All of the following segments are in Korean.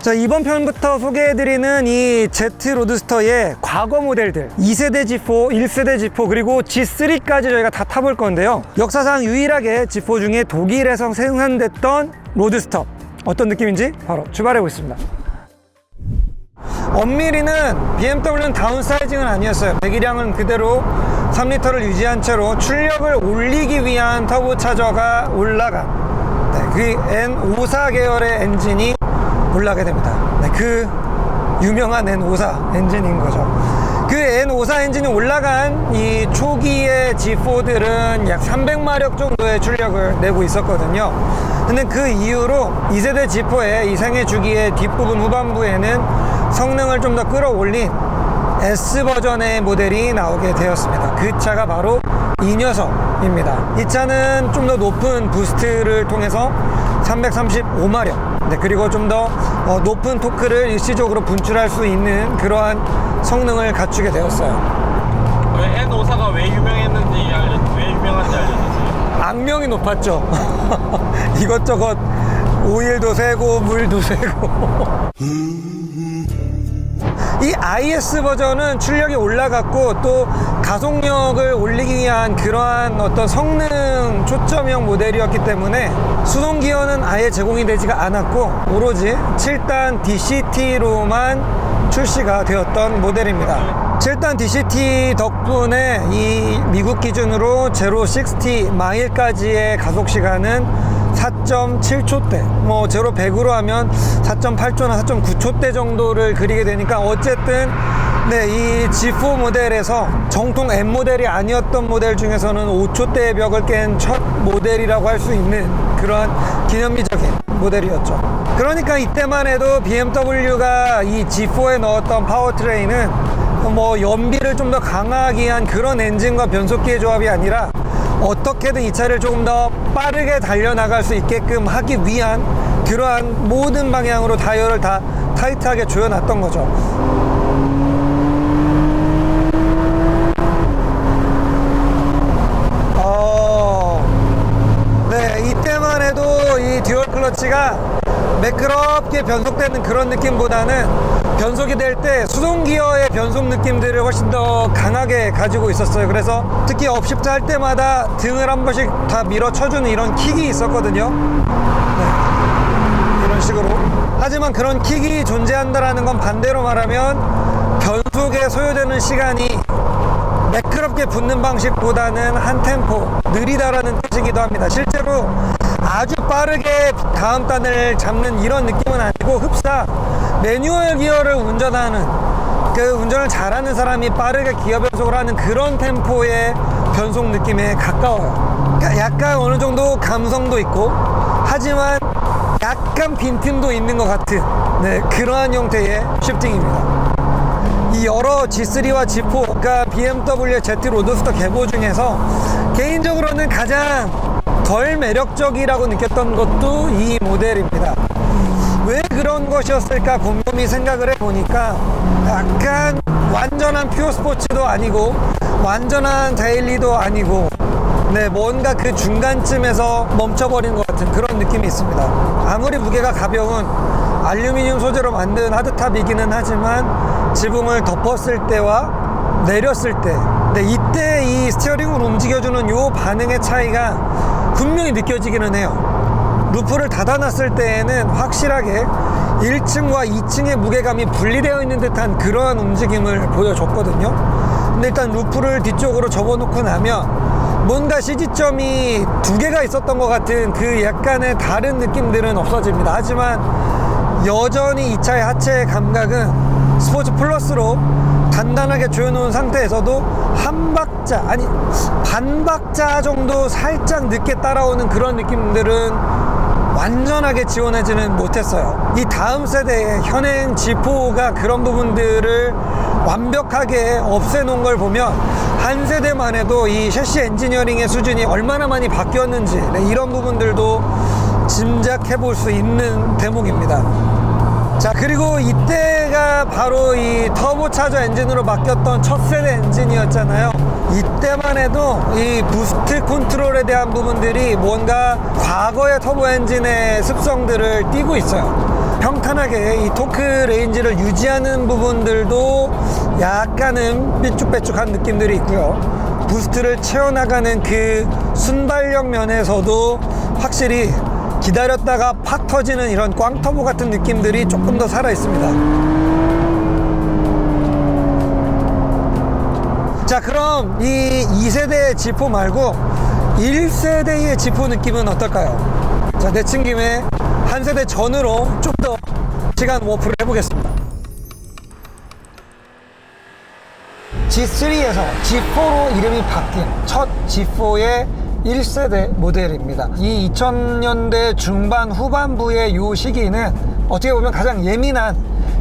자, 이번 편부터 소개해드리는 이 Z 로드스터의 과거 모델들 2세대 G4, 1세대 G4 그리고 G3까지 저희가 다 타볼 건데요. 역사상 유일하게 G4 중에 독일에서 생산됐던 로드스터 어떤 느낌인지 바로 출발해 보겠습니다. 엄밀히는 BMW는 다운사이징은 아니었어요. 배기량은 그대로 3리터를 유지한 채로 출력을 올리기 위한 터보차저가 올라간 그 N54 계열의 엔진이 올라가게 됩니다. 그 유명한 N54 엔진인 거죠. 그 N54 엔진이 올라간 이 초기의 G4들은 약 300마력 정도의 출력을 내고 있었거든요. 근데 그 이후로 2세대 G4의 이 생애 주기의 뒷부분 후반부에는 성능을 좀 더 끌어올린 S 버전의 모델이 나오게 되었습니다. 그 차가 바로 이 녀석입니다. 이 차는 좀 더 높은 부스트를 통해서 335마력 그리고 좀 더 높은 토크를 일시적으로 분출할 수 있는 그러한 성능을 갖추게 되었어요. N54가 왜 유명한지 알려주세요. 악명이 높았죠. 이것저것 오일도 새고 물도 새고. 이 IS 버전은 출력이 올라갔고 또 가속력을 올리기 위한 그러한 어떤 성능 초점형 모델이었기 때문에 수동 기어는 아예 제공이 되지가 않았고 오로지 7단 DCT로만 출시가 되었던 모델입니다. 7단 DCT 덕분에 이 미국 기준으로 제로 60 마일까지의 가속 시간은 4.7초대, 뭐 제로 100으로 하면 4.8초나 4.9초대 정도를 그리게 되니까 어쨌든 이 G4 모델에서 정통 M 모델이 아니었던 모델 중에서는 5초대의 벽을 깬 첫 모델이라고 할 수 있는 그런 기념비적인 모델이었죠. 그러니까 이때만 해도 BMW가 이 G4에 넣었던 파워트레인은 뭐 연비를 좀 더 강하게 한 그런 엔진과 변속기의 조합이 아니라 어떻게든 이 차를 조금 더 빠르게 달려나갈 수 있게끔 하기 위한 그러한 모든 방향으로 다이얼을 다 타이트하게 조여놨던 거죠. 이때만 해도 이 듀얼 클러치가 매끄럽게 변속되는 그런 느낌보다는 변속이 될 때 수동 기어의 변속 느낌들을 훨씬 더 강하게 가지고 있었어요. 그래서 특히 업시프트 할 때마다 등을 한 번씩 다 밀어쳐주는 이런 킥이 있었거든요. 이런 식으로. 하지만 그런 킥이 존재한다라는 건 반대로 말하면 변속에 소요되는 시간이 매끄럽게 붙는 방식보다는 한 템포 느리다라는 뜻이기도 합니다. 실제로 아주 빠르게 다음 단을 잡는 이런 느낌은 아니고 흡사 매뉴얼 기어를 운전하는 그 운전을 잘하는 사람이 빠르게 기어 변속을 하는 그런 템포의 변속 느낌에 가까워요. 그러니까 약간 어느 정도 감성도 있고 하지만 약간 빈틈도 있는 것 같은 그러한 형태의 쉬프팅입니다. 이 여러 G3와 G4, 그러니까 BMW의 Z 로드스터 계보 중에서 개인적으로는 가장 덜 매력적이라고 느꼈던 것도 이 모델입니다. 왜 그런 것이었을까 곰곰이 생각을 해보니까 약간 완전한 퓨어 스포츠도 아니고 완전한 데일리도 아니고 뭔가 그 중간쯤에서 멈춰버린 것 같은 그런 느낌이 있습니다. 아무리 무게가 가벼운 알루미늄 소재로 만든 하드탑이기는 하지만 지붕을 덮었을 때와 내렸을 때 이때 이 스티어링을 움직여주는 요 반응의 차이가 분명히 느껴지기는 해요. 루프를 닫아놨을 때에는 확실하게 1층과 2층의 무게감이 분리되어 있는 듯한 그러한 움직임을 보여줬거든요. 근데 일단 루프를 뒤쪽으로 접어놓고 나면 뭔가 CG점이 두 개가 있었던 것 같은 그 약간의 다른 느낌들은 없어집니다. 하지만 여전히 이 차의 하체 감각은 스포츠 플러스로 단단하게 조여놓은 상태에서도 한 박자 아니 반 박자 정도 살짝 늦게 따라오는 그런 느낌들은 완전하게 지원하지는 못했어요. 이 다음 세대의 현행 G4가 그런 부분들을 완벽하게 없애놓은 걸 보면 한 세대만 해도 이 셰시 엔지니어링의 수준이 얼마나 많이 바뀌었는지 이런 부분들도 짐작해 볼 수 있는 대목입니다. 자, 그리고 이때가 바로 이 터보차저 엔진으로 바뀌었던 첫 세대 엔진이었잖아요. 이때만 해도 이 부스트 컨트롤에 대한 부분들이 뭔가 과거의 터보 엔진의 습성들을 띠고 있어요. 평탄하게 이 토크 레인지를 유지하는 부분들도 약간은 삐쭉빼쭉한 느낌들이 있고요. 부스트를 채워나가는 그 순발력 면에서도 확실히 기다렸다가 팍 터지는 이런 꽝터보 같은 느낌들이 조금 더 살아 있습니다. 자, 그럼 이 2세대 G4 말고 1세대의 G4 느낌은 어떨까요? 자, 내친 김에 한 세대 전으로 좀 더 시간 워프를 해보겠습니다. G3에서 G4로 이름이 바뀐 첫 G4의 1세대 모델입니다. 이 2000년대 중반 후반부의 이 시기는 어떻게 보면 가장 예민한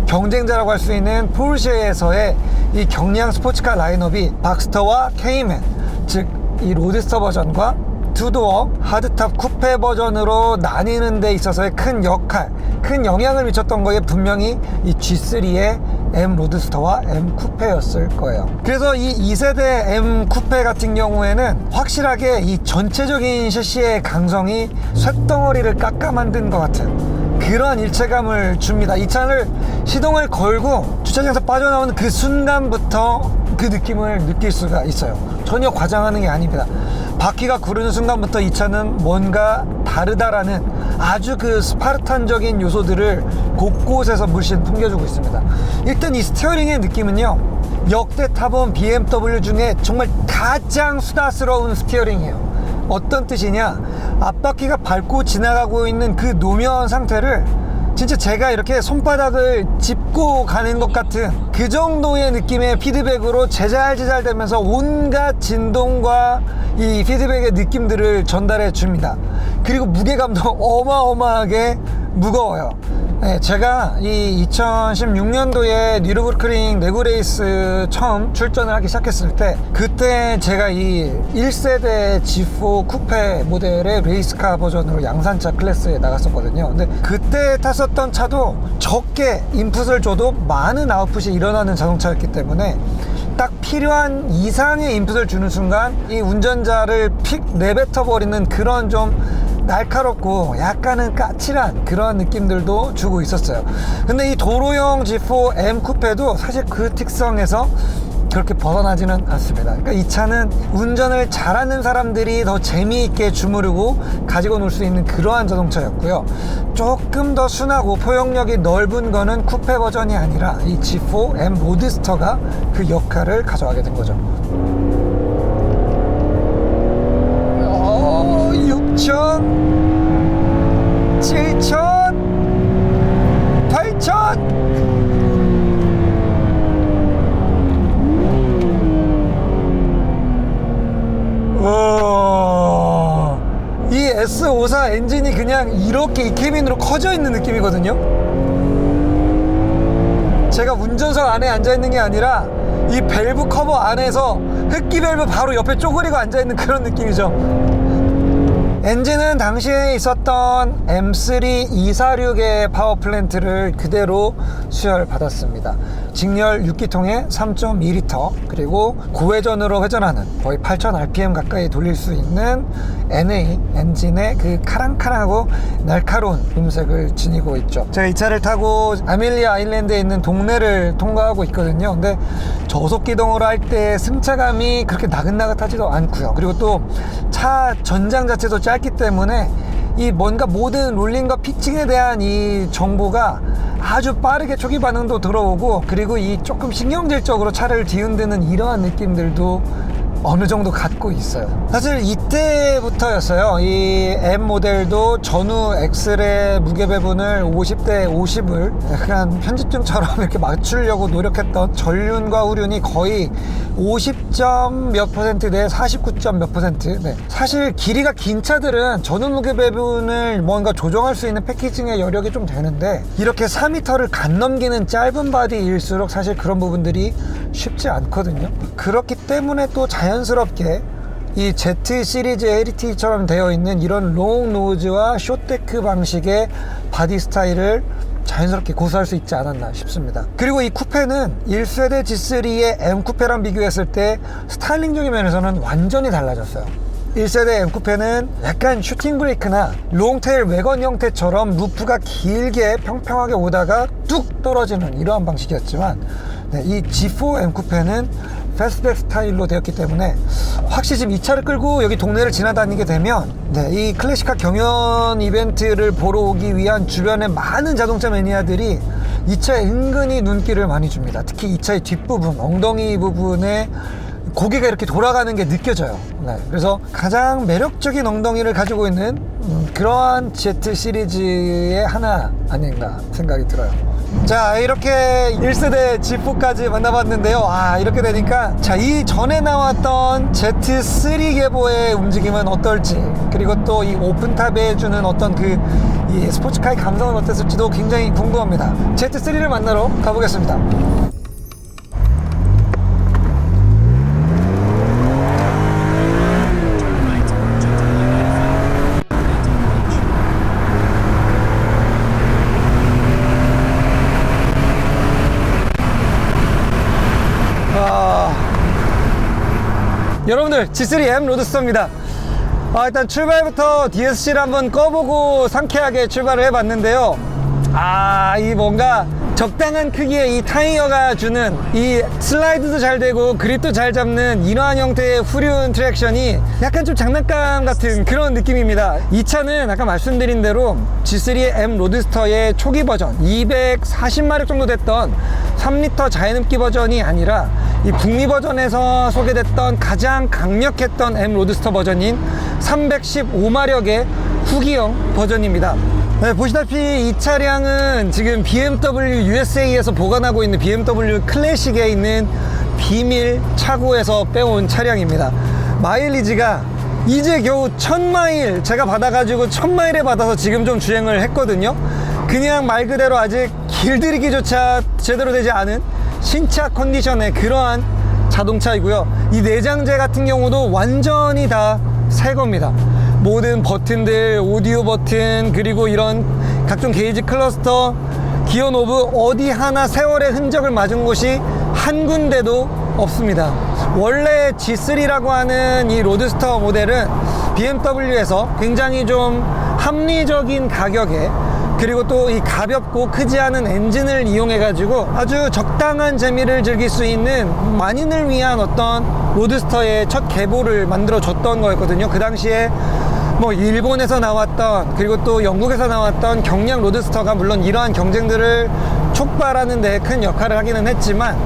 경쟁자라고 할 수 있는 포르쉐에서의 이 경량 스포츠카 라인업이 박스터와 케이맨, 즉 이 로드스터 버전과 투도어 하드탑 쿠페 버전으로 나뉘는 데 있어서의 큰 역할, 큰 영향을 미쳤던 거에 분명히 이 G3의 M 로드스터와 M 쿠페였을 거예요. 그래서 이 2세대 M 쿠페 같은 경우에는 확실하게 이 전체적인 셰시의 강성이 쇳덩어리를 깎아 만든 것 같은 그런 일체감을 줍니다. 이 차를 시동을 걸고 주차장에서 빠져나오는 그 순간부터 그 느낌을 느낄 수가 있어요. 전혀 과장하는 게 아닙니다. 바퀴가 구르는 순간부터 이 차는 뭔가 다르다라는 아주 그 스파르탄적인 요소들을 곳곳에서 물씬 풍겨주고 있습니다. 일단 이 스티어링의 느낌은요, 역대 타본 BMW 중에 정말 가장 수다스러운 스티어링이에요. 어떤 뜻이냐, 앞바퀴가 밟고 지나가고 있는 그 노면 상태를 진짜 제가 이렇게 손바닥을 짚고 가는 것 같은 그 정도의 느낌의 피드백으로 제잘제잘 되면서 온갖 진동과 이 피드백의 느낌들을 전달해 줍니다. 그리고 무게감도 어마어마하게 무거워요. 네, 제가 이 2016년도에 뉴르부르크링 내구레이스 처음 출전을 하기 시작했을 때, 그때 제가 이 1세대 G4 쿠페 모델의 레이스카 버전으로 양산차 클래스에 나갔었거든요. 근데 그때 탔었던 차도 적게 인풋을 줘도 많은 아웃풋이 일어나는 자동차였기 때문에 딱 필요한 이상의 인풋을 주는 순간 이 운전자를 픽 내뱉어 버리는 그런 좀 날카롭고 약간은 까칠한 그런 느낌들도 주고 있었어요. 근데 이 도로용 G4 M 쿠페도 사실 그 특성에서 그렇게 벗어나지는 않습니다. 그러니까 이 차는 운전을 잘하는 사람들이 더 재미있게 주무르고 가지고 놀 수 있는 그러한 자동차였고요. 조금 더 순하고 포용력이 넓은 거는 쿠페 버전이 아니라 이 G4 M 로드스터가 그 역할을 가져가게 된 거죠. 6천, 7천, 8천. 이 S54 엔진이 그냥 이렇게 이 케빈으로 커져 있는 느낌이거든요. 제가 운전석 안에 앉아 있는 게 아니라 이 밸브 커버 안에서 흡기 밸브 바로 옆에 쪼그리고 앉아 있는 그런 느낌이죠. 엔진은 당시에 있었던 M3 246의 파워플랜트를 그대로 수혈받았습니다. 직렬 6기통에 3.2L, 그리고 고회전으로 회전하는 거의 8000rpm 가까이 돌릴 수 있는 NA 엔진의 그 카랑카랑하고 날카로운 음색을 지니고 있죠. 제가 이 차를 타고 아밀리아 아일랜드에 있는 동네를 통과하고 있거든요. 근데 저속기동으로 할 때 승차감이 그렇게 나긋나긋하지도 않고요. 그리고 또 차 전장 자체도 짧기 때문에 이 뭔가 모든 롤링과 피칭에 대한 이 정보가 아주 빠르게 초기 반응도 들어오고, 그리고 이 조금 신경질적으로 차를 뒤흔드는 이러한 느낌들도 어느 정도 갖고 있어요. 사실 이때부터였어요. 이 M 모델도 전후 엑셀의 무게 배분을 50대 50을 약간 편집증처럼 이렇게 맞추려고 노력했던 전륜과 후륜이 거의 50점 몇 퍼센트 대 49점 몇 퍼센트. 네. 사실 길이가 긴 차들은 전후 무게 배분을 뭔가 조정할 수 있는 패키징의 여력이 좀 되는데, 이렇게 4m를 간 넘기는 짧은 바디일수록 사실 그런 부분들이 쉽지 않거든요. 그렇기 때문에 또 자연스럽게 이 Z 시리즈 LT처럼 되어 있는 이런 롱 노즈와 숏데크 방식의 바디 스타일을 자연스럽게 고수할 수 있지 않았나 싶습니다. 그리고 이 쿠페는 1세대 G3의 M 쿠페랑 비교했을 때 스타일링적인 면에서는 완전히 달라졌어요. 1세대 M쿠페는 약간 슈팅 브레이크나 롱테일 외건 형태처럼 루프가 길게 평평하게 오다가 뚝 떨어지는 이러한 방식이었지만, 네, 이 G4 M쿠페는 패스트백 스타일로 되었기 때문에 확실히 지금 이 차를 끌고 여기 동네를 지나다니게 되면, 네, 이 클래식카 경연 이벤트를 보러 오기 위한 주변의 많은 자동차 매니아들이 이 차에 은근히 눈길을 많이 줍니다. 특히 이 차의 뒷부분, 엉덩이 부분에 고개가 이렇게 돌아가는 게 느껴져요. 네, 그래서 가장 매력적인 엉덩이를 가지고 있는 그러한 Z 시리즈의 하나 아닌가 생각이 들어요. 자, 이렇게 1세대 G4까지 만나봤는데요. 이렇게 되니까, 자, 이 전에 나왔던 Z3 계보의 움직임은 어떨지, 그리고 또 이 오픈탑에 주는 어떤 이 스포츠카의 감성은 어땠을지도 굉장히 궁금합니다. Z3를 만나러 가보겠습니다. 여러분들, G3M 로드스터입니다. 일단 출발부터 DSC를 한번 꺼보고 상쾌하게 출발을 해봤는데요. 이 뭔가 적당한 크기의 이 타이어가 주는 이 슬라이드도 잘 되고 그립도 잘 잡는 이러한 형태의 후륜 트랙션이 약간 좀 장난감 같은 그런 느낌입니다. 이 차는 아까 말씀드린 대로 G3M 로드스터의 초기 버전 240마력 정도 됐던 3리터 자연흡기 버전이 아니라 이 북미 버전에서 소개됐던 가장 강력했던 M 로드스터 버전인 315마력의 후기형 버전입니다. 네, 보시다시피 이 차량은 지금 BMW USA에서 보관하고 있는 BMW 클래식에 있는 비밀 차고에서 빼온 차량입니다. 마일리지가 이제 겨우 1000마일 제가 받아가지고 1000마일에 받아서 지금 좀 주행을 했거든요. 그냥 말 그대로 아직 길들이기조차 제대로 되지 않은 신차 컨디션의 그러한 자동차이고요. 이 내장재 같은 경우도 완전히 다 새 겁니다. 모든 버튼들, 오디오 버튼, 그리고 이런 각종 게이지 클러스터, 기어 노브 어디 하나 세월의 흔적을 맞은 곳이 한 군데도 없습니다. 원래 G3라고 하는 이 로드스터 모델은 BMW에서 굉장히 좀 합리적인 가격에, 그리고 또 이 가볍고 크지 않은 엔진을 이용해 가지고 아주 적당한 재미를 즐길 수 있는 만인을 위한 어떤 로드스터의 첫 계보를 만들어 줬던 거였거든요. 그 당시에 뭐 일본에서 나왔던, 그리고 또 영국에서 나왔던 경량 로드스터가 물론 이러한 경쟁들을 촉발하는 데 큰 역할을 하기는 했지만,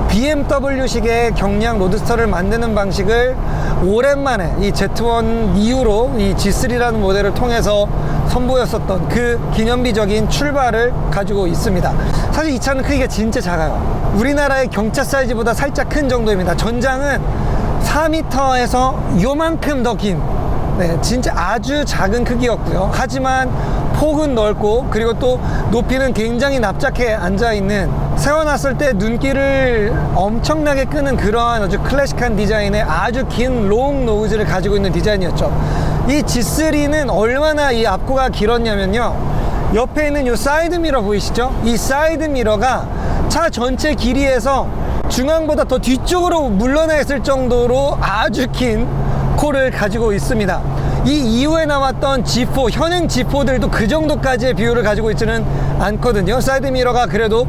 BMW식의 경량 로드스터를 만드는 방식을 오랜만에 이 Z1 이후로 이 G3라는 모델을 통해서 선보였었던 그 기념비적인 출발을 가지고 있습니다. 사실 이 차는 크기가 진짜 작아요. 우리나라의 경차 사이즈보다 살짝 큰 정도입니다. 전장은 4m에서 요만큼 더 긴, 네, 진짜 아주 작은 크기였고요. 하지만 폭은 넓고, 그리고 또 높이는 굉장히 납작해 앉아있는, 세워놨을 때 눈길을 엄청나게 끄는 그러한 아주 클래식한 디자인의 아주 긴 롱 노즈를 가지고 있는 디자인이었죠. 이 G3는 얼마나 이 앞코가 길었냐면요, 옆에 있는 이 사이드 미러 보이시죠? 이 사이드 미러가 차 전체 길이에서 중앙보다 더 뒤쪽으로 물러나 있을 정도로 아주 긴 코를 가지고 있습니다. 이 이후에 나왔던 G4, 현행 G4들도 그 정도까지의 비율을 가지고 있지는 않거든요. 사이드 미러가 그래도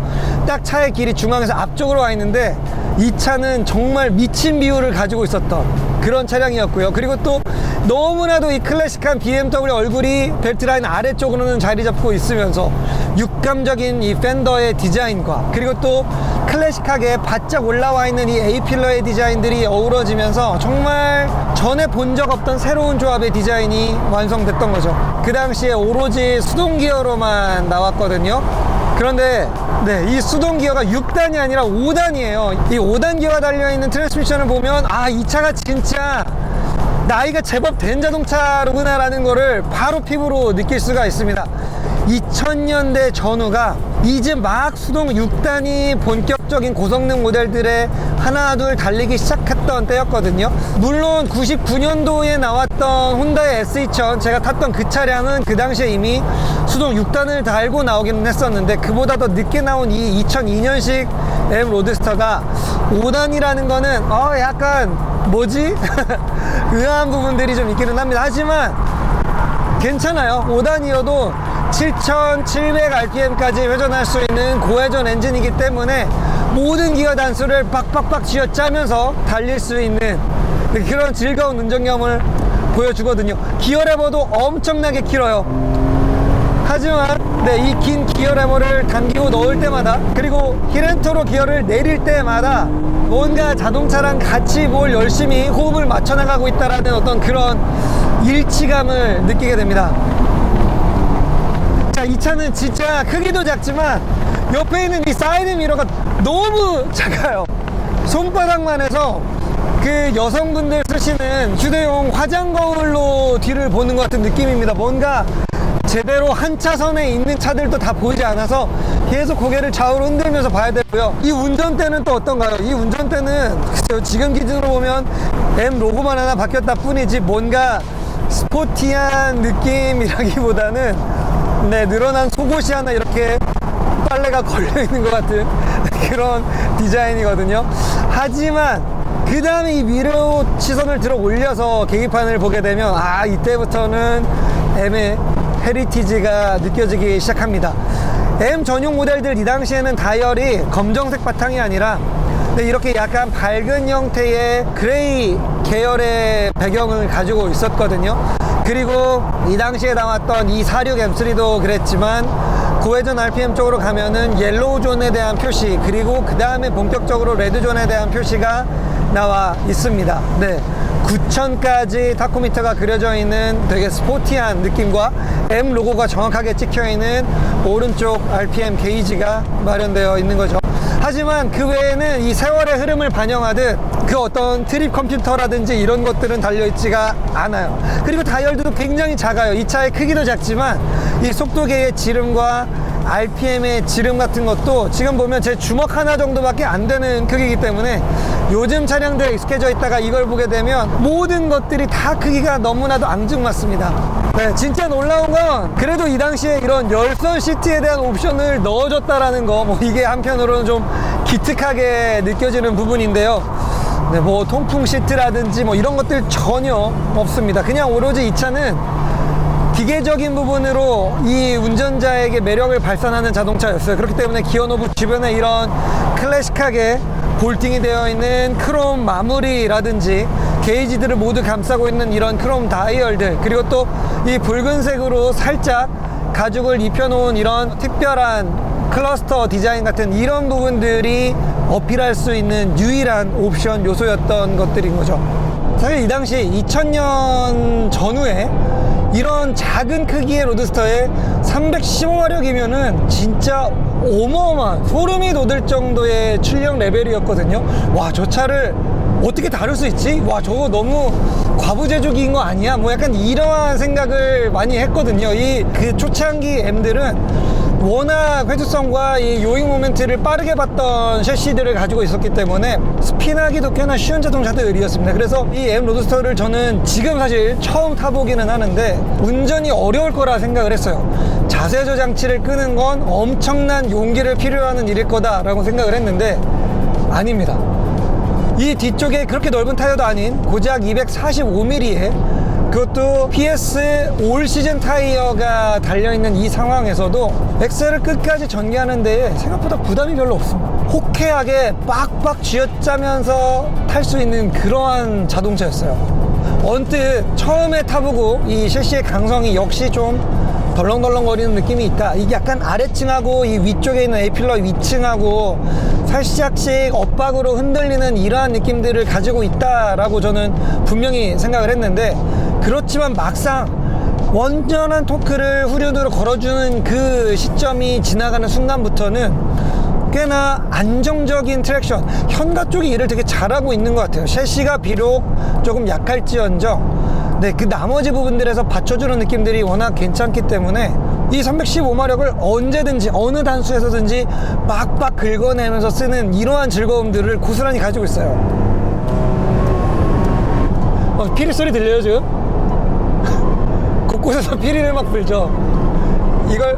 딱 차의 길이 중앙에서 앞쪽으로 와 있는데, 이 차는 정말 미친 비율을 가지고 있었던 그런 차량이었고요. 그리고 또 너무나도 이 클래식한 BMW 얼굴이 벨트라인 아래쪽으로는 자리 잡고 있으면서 육감적인 이 팬더의 디자인과, 그리고 또 클래식하게 바짝 올라와 있는 이 A필러의 디자인들이 어우러지면서 정말 전에 본 적 없던 새로운 조합의 디자인이 완성됐던 거죠. 그 당시에 오로지 수동 기어로만 나왔거든요. 그런데 네, 이 수동 기어가 6단이 아니라 5단이에요. 이 5단 기어가 달려있는 트랜스미션을 보면, 이 차가 진짜 나이가 제법 된 자동차로구나 라는 거를 바로 피부로 느낄 수가 있습니다. 2000년대 전후가 이제 막 수동 6단이 본격적인 고성능 모델들에 하나 둘 달리기 시작했던 때였거든요. 물론 99년도에 나왔던 혼다의 S2000 제가 탔던 그 차량은 그 당시에 이미 수동 6단을 달고 나오기는 했었는데, 그보다 더 늦게 나온 이 2002년식 M 로드스터가 5단이라는 거는 약간 뭐지? 의아한 부분들이 좀 있기는 합니다. 하지만 괜찮아요. 5단이어도 7700rpm까지 회전할 수 있는 고회전 엔진이기 때문에 모든 기어 단수를 빡빡빡 쥐어짜면서 달릴 수 있는 그런 즐거운 운전경험을 보여주거든요. 기어 레버도 엄청나게 길어요. 하지만 이 긴 기어 레버를 당기고 넣을 때마다, 그리고 힐앤터로 기어를 내릴 때마다 뭔가 자동차랑 같이 뭘 열심히 호흡을 맞춰 나가고 있다라는 어떤 그런 일치감을 느끼게 됩니다. 자, 이 차는 진짜 크기도 작지만 옆에 있는 이 사이드 미러가 너무 작아요. 손바닥만 해서 그 여성분들 쓰시는 휴대용 화장 거울로 뒤를 보는 것 같은 느낌입니다. 뭔가 제대로 한 차선에 있는 차들도 다 보이지 않아서 계속 고개를 좌우로 흔들면서 봐야 되고요. 이 운전대는 또 어떤가요? 이 운전대는 지금 기준으로 보면 M 로고만 하나 바뀌었다 뿐이지 뭔가 스포티한 느낌이라기보다는 늘어난 속옷이 하나 이렇게 빨래가 걸려있는 것 같은 그런 디자인이거든요. 하지만 그 다음에 이 미러 시선을 들어 올려서 계기판을 보게 되면 이때부터는 M의 헤리티지가 느껴지기 시작합니다. M 전용 모델들 이 당시에는 다이얼이 검정색 바탕이 아니라 이렇게 약간 밝은 형태의 그레이 계열의 배경을 가지고 있었거든요. 그리고 이 당시에 나왔던 이 46 M3도 그랬지만 고회전 RPM 쪽으로 가면은 옐로우 존에 대한 표시, 그리고 그 다음에 본격적으로 레드 존에 대한 표시가 나와 있습니다. 9000까지 타코미터가 그려져 있는 되게 스포티한 느낌과 M 로고가 정확하게 찍혀 있는 오른쪽 RPM 게이지가 마련되어 있는 거죠. 하지만 그 외에는 이 세월의 흐름을 반영하듯 그 어떤 트립 컴퓨터라든지 이런 것들은 달려있지가 않아요. 그리고 다이얼도 굉장히 작아요. 이 차의 크기도 작지만 이 속도계의 지름과 RPM의 지름 같은 것도 지금 보면 제 주먹 하나 정도밖에 안 되는 크기이기 때문에 요즘 차량들에 익숙해져 있다가 이걸 보게 되면 모든 것들이 다 크기가 너무나도 앙증맞습니다. 진짜 놀라운 건 그래도 이 당시에 이런 열선 시트에 대한 옵션을 넣어줬다라는 거, 이게 한편으로는 좀 기특하게 느껴지는 부분인데요. 통풍 시트라든지 이런 것들 전혀 없습니다. 그냥 오로지 이 차는 기계적인 부분으로 이 운전자에게 매력을 발산하는 자동차였어요. 그렇기 때문에 기어 노브 주변에 이런 클래식하게 볼팅이 되어 있는 크롬 마무리라든지 게이지들을 모두 감싸고 있는 이런 크롬 다이얼들, 그리고 또 이 붉은색으로 살짝 가죽을 입혀놓은 이런 특별한 클러스터 디자인 같은 이런 부분들이 어필할 수 있는 유일한 옵션 요소였던 것들인 거죠. 사실 이 당시 2000년 전후에 이런 작은 크기의 로드스터에 315마력이면은 진짜 어마어마한 소름이 돋을 정도의 출력 레벨이었거든요. 와, 저 차를 어떻게 다룰 수 있지? 와, 저거 너무 과부제조기인 거 아니야? 약간 이러한 생각을 많이 했거든요. 그 초창기 M들은 워낙 회수성과 이 요잉 모멘트를 빠르게 받던 셰시들을 가지고 있었기 때문에 스핀하기도 꽤나 쉬운 자동차들이었습니다. 그래서 이 M 로드스터를 저는 지금 사실 처음 타보기는 하는데 운전이 어려울 거라 생각을 했어요. 자세 조장치를 끄는 건 엄청난 용기를 필요하는 일일 거다라고 생각을 했는데 아닙니다. 이 뒤쪽에 그렇게 넓은 타이어도 아닌 고작 245mm에 그것도 PS 올 시즌 타이어가 달려있는 이 상황에서도 엑셀을 끝까지 전개하는 데에 생각보다 부담이 별로 없습니다. 호쾌하게 빡빡 쥐어짜면서 탈 수 있는 그러한 자동차였어요. 언뜻 처음에 타보고 이 셰시의 강성이 역시 좀 덜렁덜렁거리는 느낌이 있다. 이게 약간 아래층하고 이 위쪽에 있는 A필러 위층하고 살짝씩 엇박으로 흔들리는 이러한 느낌들을 가지고 있다라고 저는 분명히 생각을 했는데, 그렇지만 막상 완전한 토크를 후륜으로 걸어주는 그 시점이 지나가는 순간부터는 꽤나 안정적인 트랙션, 현가 쪽이 일을 되게 잘하고 있는 것 같아요. 셰시가 비록 조금 약할지언정 그 나머지 부분들에서 받쳐주는 느낌들이 워낙 괜찮기 때문에 이 315마력을 언제든지 어느 단수에서든지 빡빡 긁어내면서 쓰는 이러한 즐거움들을 고스란히 가지고 있어요. 피리 소리 들려요 지금? 곳곳에서 피리를 막 불죠. 이걸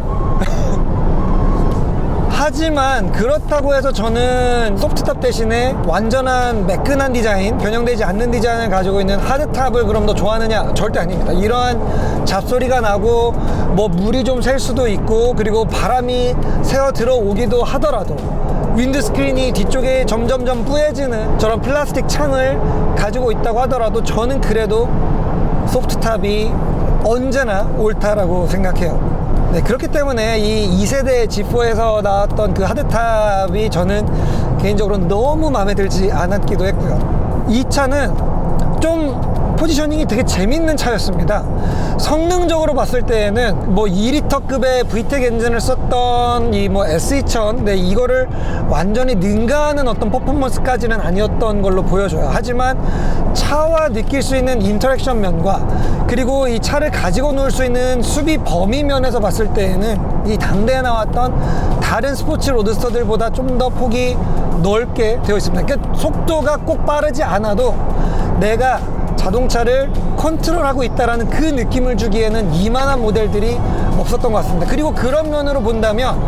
하지만 그렇다고 해서 저는 소프트탑 대신에 완전한 매끈한 디자인, 변형되지 않는 디자인을 가지고 있는 하드탑을 그럼 더 좋아하느냐? 절대 아닙니다. 이러한 잡소리가 나고 뭐 물이 좀 셀 수도 있고 그리고 바람이 새어 들어오기도 하더라도 윈드스크린이 뒤쪽에 점점점 뿌얘지는 저런 플라스틱 창을 가지고 있다고 하더라도 저는 그래도 소프트탑이 언제나 옳다라고 생각해요. 네, 그렇기 때문에 이 2세대 G4에서 나왔던 그 하드탑이 저는 개인적으로 너무 마음에 들지 않았기도 했고요. 이 차는 좀 포지셔닝이 되게 재밌는 차였습니다. 성능적으로 봤을 때에는 뭐 2리터급의 VTEC 엔진을 썼던 이 뭐 S2000, 네, 이거를 완전히 능가하는 어떤 퍼포먼스까지는 아니었던 걸로 보여져요. 하지만 차와 느낄 수 있는 인터랙션 면과 그리고 이 차를 가지고 놀 수 있는 수비 범위 면에서 봤을 때에는 이 당대에 나왔던 다른 스포츠 로드스터들보다 좀 더 폭이 넓게 되어 있습니다. 그러니까 속도가 꼭 빠르지 않아도 내가 자동차를 컨트롤하고 있다라는 그 느낌을 주기에는 이만한 모델들이 없었던 것 같습니다. 그리고 그런 면으로 본다면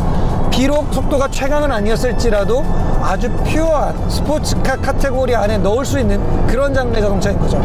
비록 속도가 최강은 아니었을지라도 아주 퓨어한 스포츠카 카테고리 안에 넣을 수 있는 그런 장르의 자동차인 거죠.